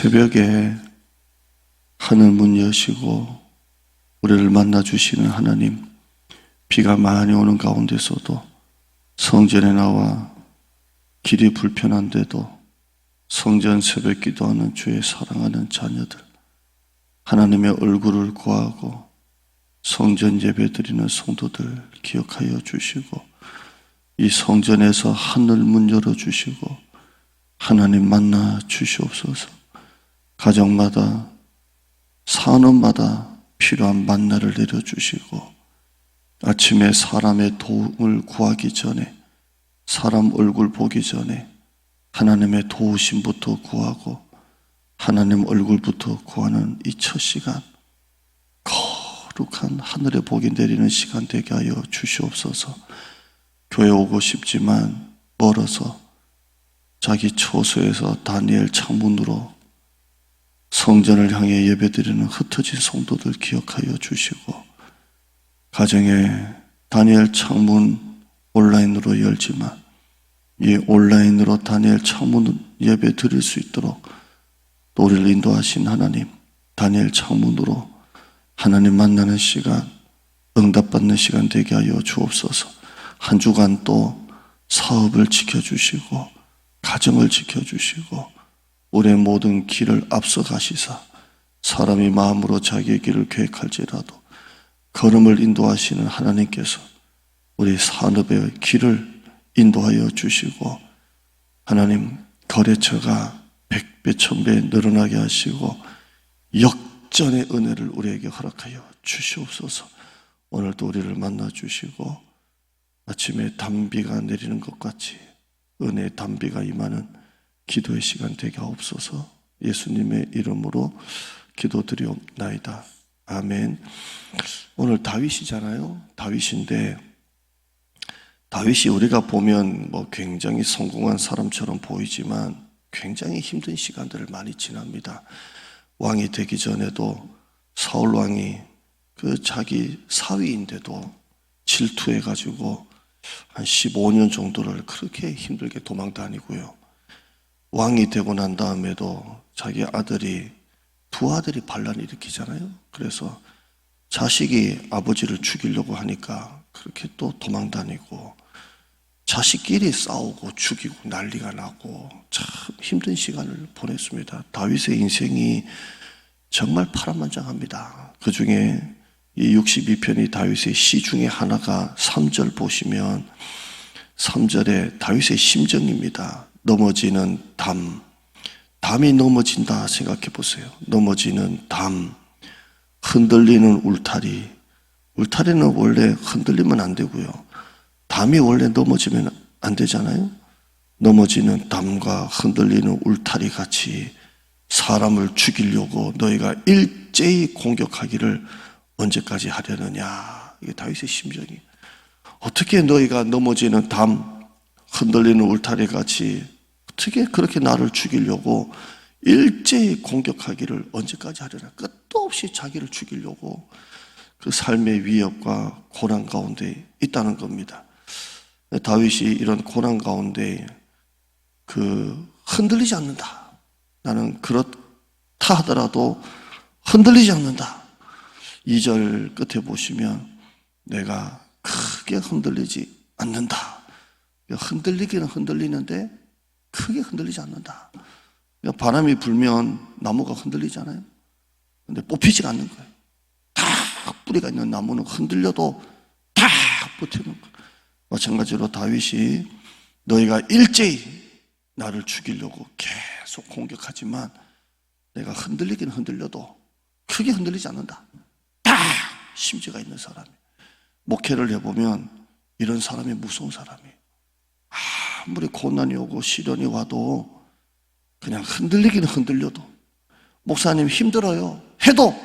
새벽에 하늘 문 여시고 우리를 만나주시는 하나님, 비가 많이 오는 가운데서도 성전에 나와 길이 불편한데도 성전 새벽 기도하는 주의 사랑하는 자녀들, 하나님의 얼굴을 구하고 성전 예배 드리는 성도들 기억하여 주시고, 이 성전에서 하늘 문 열어주시고 하나님 만나 주시옵소서. 가정마다 산업마다 필요한 만나를 내려주시고, 아침에 사람의 도움을 구하기 전에, 사람 얼굴 보기 전에 하나님의 도우심부터 구하고 하나님 얼굴부터 구하는 이 첫 시간, 거룩한 하늘의 복이 내리는 시간 되게 하여 주시옵소서. 교회 오고 싶지만 멀어서 자기 처소에서 다니엘 창문으로 성전을 향해 예배드리는 흩어진 성도들 기억하여 주시고, 가정에 다니엘 창문 온라인으로 열지만 이 온라인으로 다니엘 창문 예배 드릴 수 있도록 또 우리를 인도하신 하나님, 다니엘 창문으로 하나님 만나는 시간, 응답받는 시간 되게 하여 주옵소서. 한 주간 또 사업을 지켜주시고 가정을 지켜주시고 우리의 모든 길을 앞서 가시사, 사람이 마음으로 자기의 길을 계획할지라도 걸음을 인도하시는 하나님께서 우리 산업의 길을 인도하여 주시고, 하나님 거래처가 100배 1000배 늘어나게 하시고 역전의 은혜를 우리에게 허락하여 주시옵소서. 오늘도 우리를 만나 주시고 아침에 단비가 내리는 것 같이 은혜의 단비가 임하는 기도의 시간 되게 하옵소서. 예수님의 이름으로 기도드리옵나이다. 아멘. 오늘 다윗이잖아요. 다윗인데, 다윗이 우리가 보면 굉장히 성공한 사람처럼 보이지만 굉장히 힘든 시간들을 많이 지납니다. 왕이 되기 전에도 사울 왕이 자기 사위인데도 질투해가지고 한 15년 정도를 그렇게 힘들게 도망 다니고요. 왕이 되고 난 다음에도 자기 두 아들이 반란을 일으키잖아요. 그래서 자식이 아버지를 죽이려고 하니까 그렇게 또 도망 다니고, 자식끼리 싸우고 죽이고 난리가 나고 참 힘든 시간을 보냈습니다. 다윗의 인생이 정말 파란만장합니다. 그 중에 이 62편이 다윗의 시 중에 하나가 3절 보시면 3절에 다윗의 심정입니다. 넘어지는 담이 넘어진다 생각해 보세요. 넘어지는 담, 흔들리는 울타리는 원래 흔들리면 안 되고요. 담이 원래 넘어지면 안 되잖아요. 넘어지는 담과 흔들리는 울타리 같이 사람을 죽이려고 너희가 일제히 공격하기를 언제까지 하려느냐. 이게 다윗의 심정이. 어떻게 너희가 넘어지는 담, 흔들리는 울타리 같이 어떻게 그렇게 나를 죽이려고 일제히 공격하기를 언제까지 하려나. 끝도 없이 자기를 죽이려고 그 삶의 위협과 고난 가운데 있다는 겁니다. 다윗이 이런 고난 가운데 흔들리지 않는다. 나는 그렇다 하더라도 흔들리지 않는다. 2절 끝에 보시면 내가 크게 흔들리지 않는다. 흔들리기는 흔들리는데 크게 흔들리지 않는다. 바람이 불면 나무가 흔들리잖아요. 근데 뽑히지가 않는 거예요. 딱 뿌리가 있는 나무는 흔들려도 딱 버티는 거예요. 마찬가지로 다윗이 너희가 일제히 나를 죽이려고 계속 공격하지만 내가 흔들리긴 흔들려도 크게 흔들리지 않는다. 딱 심지가 있는 사람이. 목회를 해보면 이런 사람이 무서운 사람이에요. 아무리 고난이 오고 시련이 와도 그냥 흔들리긴 흔들려도, 목사님 힘들어요 해도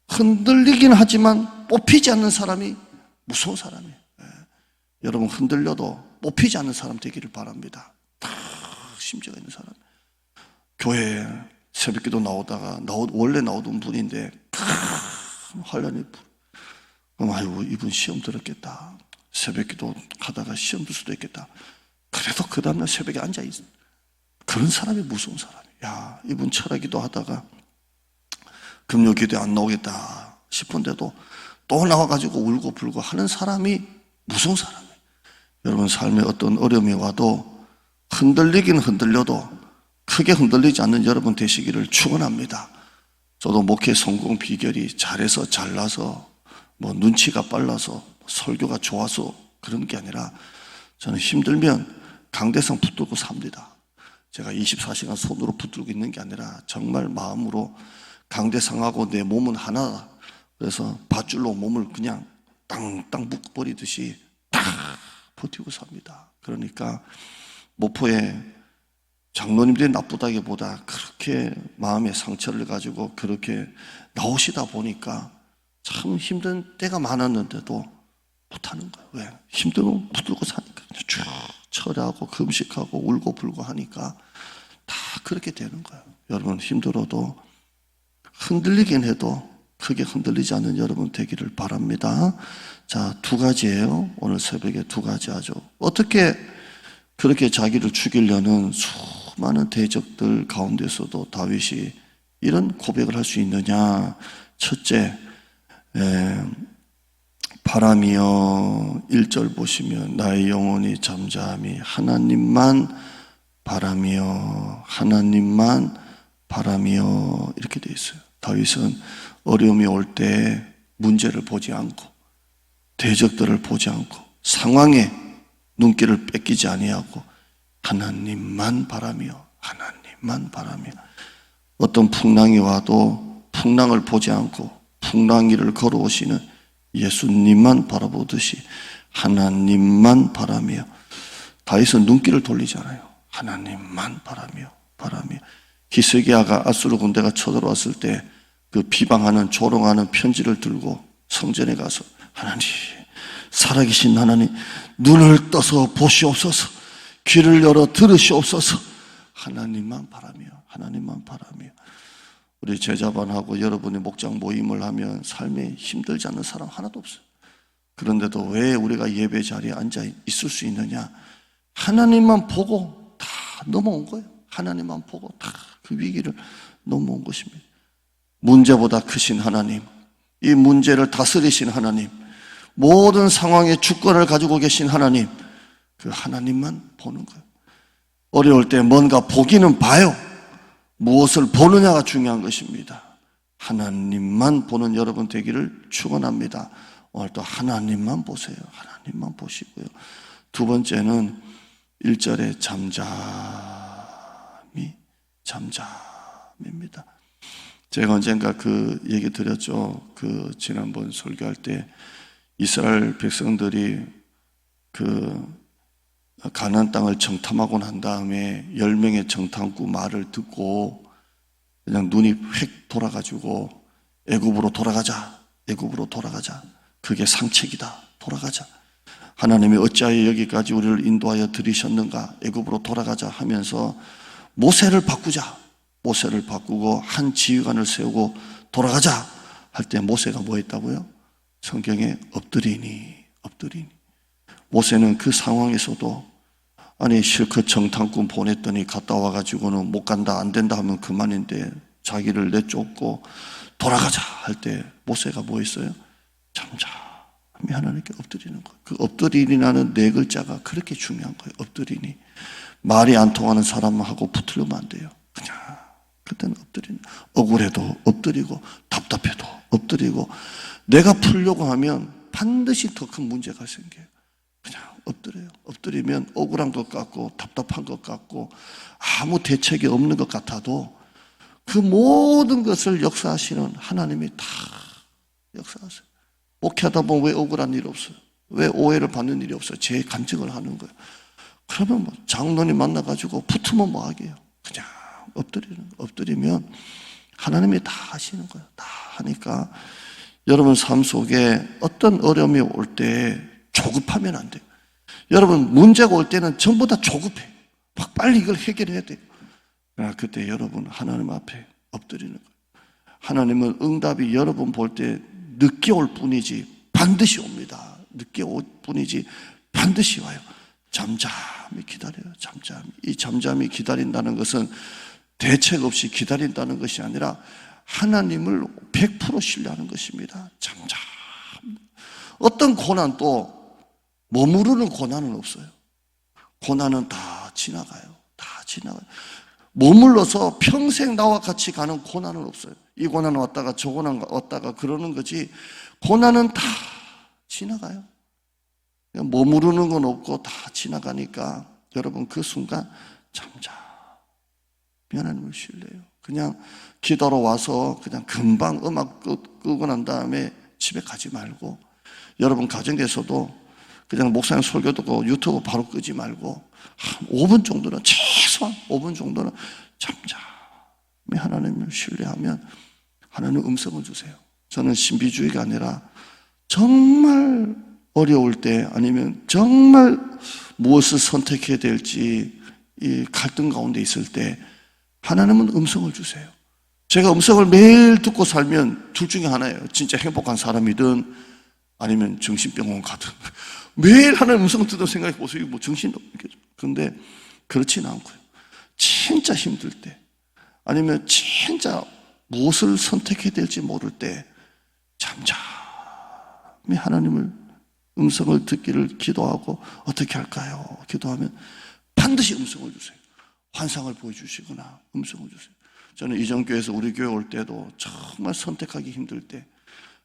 흔들리긴 하지만 뽑히지 않는 사람이 무서운 사람이에요. 여러분 흔들려도 뽑히지 않는 사람 되기를 바랍니다. 딱 심지가 있는 사람. 교회에 새벽기도 나오다가 원래 나오던 분인데 큰 환란이 그럼 아이고 이분 시험 들었겠다. 새벽기도 하다가 시험 들 수도 있겠다. 그래도 그 다음날 새벽에 앉아있어. 그런 사람이 무서운 사람이에요. 야, 이분 철학기도 하다가 금요기도에 안 나오겠다 싶은데도 또 나와가지고 울고 불고 하는 사람이 무슨 사람이에요? 여러분, 삶에 어떤 어려움이 와도 흔들리긴 흔들려도 크게 흔들리지 않는 여러분 되시기를 축원합니다. 저도 목회 성공 비결이 잘해서 잘나서 뭐 눈치가 빨라서 설교가 좋아서 그런 게 아니라 저는 힘들면 강대상 붙들고 삽니다. 제가 24시간 손으로 붙들고 있는 게 아니라 정말 마음으로 강대상하고 내 몸은 하나다. 그래서 밧줄로 몸을 그냥 땅땅 묶어버리듯이 딱 버티고 삽니다. 그러니까 목포에 장로님들이 나쁘다기보다 그렇게 마음의 상처를 가지고 그렇게 나오시다 보니까 참 힘든 때가 많았는데도 못하는 거예요. 왜? 힘들고 붙들고 사니까 쭉 철회하고 금식하고 울고 불고 하니까 다 그렇게 되는 거예요. 여러분, 힘들어도 흔들리긴 해도 크게 흔들리지 않는 여러분 되기를 바랍니다. 자, 두 가지예요. 오늘 새벽에 두 가지 하죠. 어떻게 그렇게 자기를 죽이려는 수많은 대적들 가운데서도 다윗이 이런 고백을 할 수 있느냐. 첫째, 바람이여 1절 보시면 나의 영혼이 잠잠히 하나님만 바람이여 하나님만 바람이여 이렇게 되어 있어요. 다윗은 어려움이 올 때 문제를 보지 않고 대적들을 보지 않고 상황에 눈길을 뺏기지 아니하고 하나님만 바라며 하나님만 바라며 어떤 풍랑이 와도 풍랑을 보지 않고 풍랑 위를 걸어오시는 예수님만 바라보듯이 하나님만 바라며 다윗은 눈길을 돌리지 않아요. 하나님만 바라며 히스기야가 아수르 군대가 쳐들어왔을 때 그 비방하는 조롱하는 편지를 들고 성전에 가서 하나님, 살아계신 하나님, 눈을 떠서 보시옵소서, 귀를 열어 들으시옵소서, 하나님만 바라며 우리 제자반하고 여러분의 목장 모임을 하면 삶에 힘들지 않는 사람 하나도 없어요. 그런데도 왜 우리가 예배 자리에 앉아 있을 수 있느냐? 하나님만 보고 다 넘어온 거예요. 하나님만 보고 다 그 위기를 넘어온 것입니다. 문제보다 크신 하나님, 이 문제를 다스리신 하나님, 모든 상황의 주권을 가지고 계신 하나님, 그 하나님만 보는 거예요. 어려울 때 뭔가 보기는 봐요. 무엇을 보느냐가 중요한 것입니다. 하나님만 보는 여러분 되기를 축원합니다. 오늘도 하나님만 보세요. 하나님만 보시고요. 두 번째는 1절에 잠잠입니다. 제가 언젠가 그 얘기 드렸죠. 그 지난번 설교할 때 이스라엘 백성들이 그 가나안 땅을 정탐하고 난 다음에 10명의 정탐꾼 말을 듣고 그냥 눈이 휙 돌아가지고 애굽으로 돌아가자. 그게 상책이다. 돌아가자. 하나님이 어찌하여 여기까지 우리를 인도하여 들이셨는가? 애굽으로 돌아가자 하면서 모세를 바꾸고 한 지휘관을 세우고 돌아가자 할 때 모세가 뭐 했다고요? 성경에 엎드리니. 모세는 그 상황에서도 아니 실컷 정탐꾼 보냈더니 갔다 와가지고는 못 간다 안 된다 하면 그만인데 자기를 내쫓고 돌아가자 할 때 모세가 뭐 했어요? 잠잠히 하나님께 엎드리는 거예요. 그 엎드리니라는 네 글자가 그렇게 중요한 거예요. 엎드리니. 말이 안 통하는 사람하고 붙으려면 안 돼요. 그냥 그때는 엎드리는, 억울해도 엎드리고 답답해도 엎드리고 내가 풀려고 하면 반드시 더 큰 문제가 생겨요. 그냥 엎드려요. 엎드리면 억울한 것 같고 답답한 것 같고 아무 대책이 없는 것 같아도 그 모든 것을 역사하시는 하나님이 다 역사하세요. 목회하다 보면 왜 억울한 일이 없어요? 왜 오해를 받는 일이 없어요? 제 간증을 하는 거예요. 그러면 뭐 장로님 만나가지고 붙으면 뭐 하게요? 그냥 엎드리면 하나님이 다 하시는 거예요. 다 하니까 여러분 삶 속에 어떤 어려움이 올 때 조급하면 안 돼요. 여러분 문제가 올 때는 전부 다 조급해요. 막 빨리 이걸 해결해야 돼요. 그때 여러분 하나님 앞에 엎드리는 거예요. 하나님은 응답이 여러분 볼 때 늦게 올 뿐이지 반드시 옵니다. 늦게 올 뿐이지 반드시 와요. 잠잠히 기다려요. 이 잠잠히 기다린다는 것은 대책 없이 기다린다는 것이 아니라 하나님을 100% 신뢰하는 것입니다. 잠잠. 어떤 고난도 머무르는 고난은 없어요. 고난은 다 지나가요. 다 지나가요. 머물러서 평생 나와 같이 가는 고난은 없어요. 이 고난 왔다가 저 고난 왔다가 그러는 거지, 고난은 다 지나가요. 머무르는 건 없고 다 지나가니까 여러분 그 순간 잠잠히 하나님을 신뢰해요. 그냥 기도하러 와서 그냥 금방 음악 끄고 난 다음에 집에 가지 말고, 여러분 가정에서도 그냥 목사님 설교 듣고 유튜브 바로 끄지 말고 한 5분 정도는, 최소한 5분 정도는 잠잠히 하나님을 신뢰하면 하나님 음성을 주세요. 저는 신비주의가 아니라 정말 어려울 때, 아니면 정말 무엇을 선택해야 될지 이 갈등 가운데 있을 때 하나님은 음성을 주세요. 제가 음성을 매일 듣고 살면 둘 중에 하나예요. 진짜 행복한 사람이든 아니면 정신병원 가든. 매일 하나님 음성을 듣는 생각해 보세요. 이거 뭐 정신도 없겠죠. 그런데 그렇지는 않고요. 진짜 힘들 때, 아니면 진짜 무엇을 선택해야 될지 모를 때 잠잠히 하나님을 음성을 듣기를 기도하고, 어떻게 할까요? 기도하면 반드시 음성을 주세요. 환상을 보여주시거나 음성을 주세요. 저는 이전교회에서 우리 교회 올 때도 정말 선택하기 힘들 때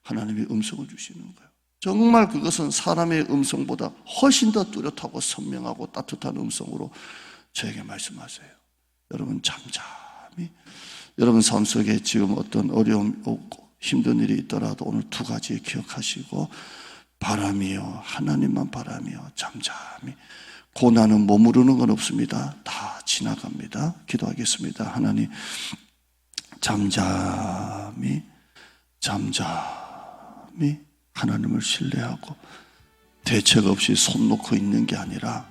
하나님이 음성을 주시는 거예요. 정말 그것은 사람의 음성보다 훨씬 더 뚜렷하고 선명하고 따뜻한 음성으로 저에게 말씀하세요. 여러분 잠잠히, 여러분 삶 속에 지금 어떤 어려움 없고 힘든 일이 있더라도 오늘 두 가지 기억하시고, 바람이요, 하나님만 바람이요, 잠잠히. 고난은 머무르는 건 없습니다. 다 지나갑니다. 기도하겠습니다. 하나님, 잠잠히 하나님을 신뢰하고 대책 없이 손 놓고 있는 게 아니라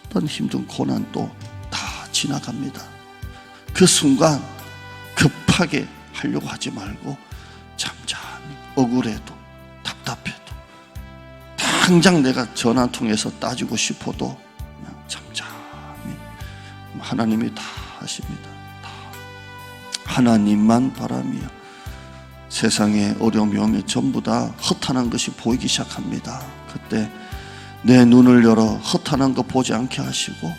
어떤 힘든 고난도 다 지나갑니다. 그 순간 급하게 하려고 하지 말고 잠잠히, 억울해도 답답해도 당장 내가 전화 한 통해서 따지고 싶어도 그냥 잠잠히 하나님이 다 하십니다. 다. 하나님만 바람이야. 세상에 어려움이 오면 전부 다 허탄한 것이 보이기 시작합니다. 그때 내 눈을 열어 허탄한 거 보지 않게 하시고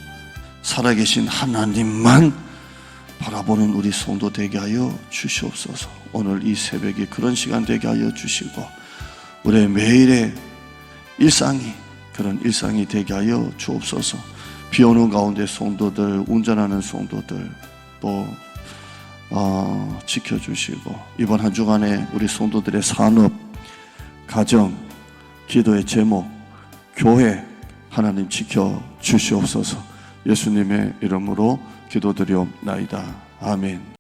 살아계신 하나님만 바라보는 우리 성도 되게 하여 주시옵소서. 오늘 이 새벽에 그런 시간 되게 하여 주시고, 우리의 매일의 일상이 그런 일상이 되게 하여 주옵소서. 비 오는 가운데 성도들, 운전하는 성도들 또 지켜주시고, 이번 한 주간에 우리 성도들의 산업, 가정, 기도의 제목, 교회 하나님 지켜주시옵소서. 예수님의 이름으로 기도드리옵나이다. 아멘.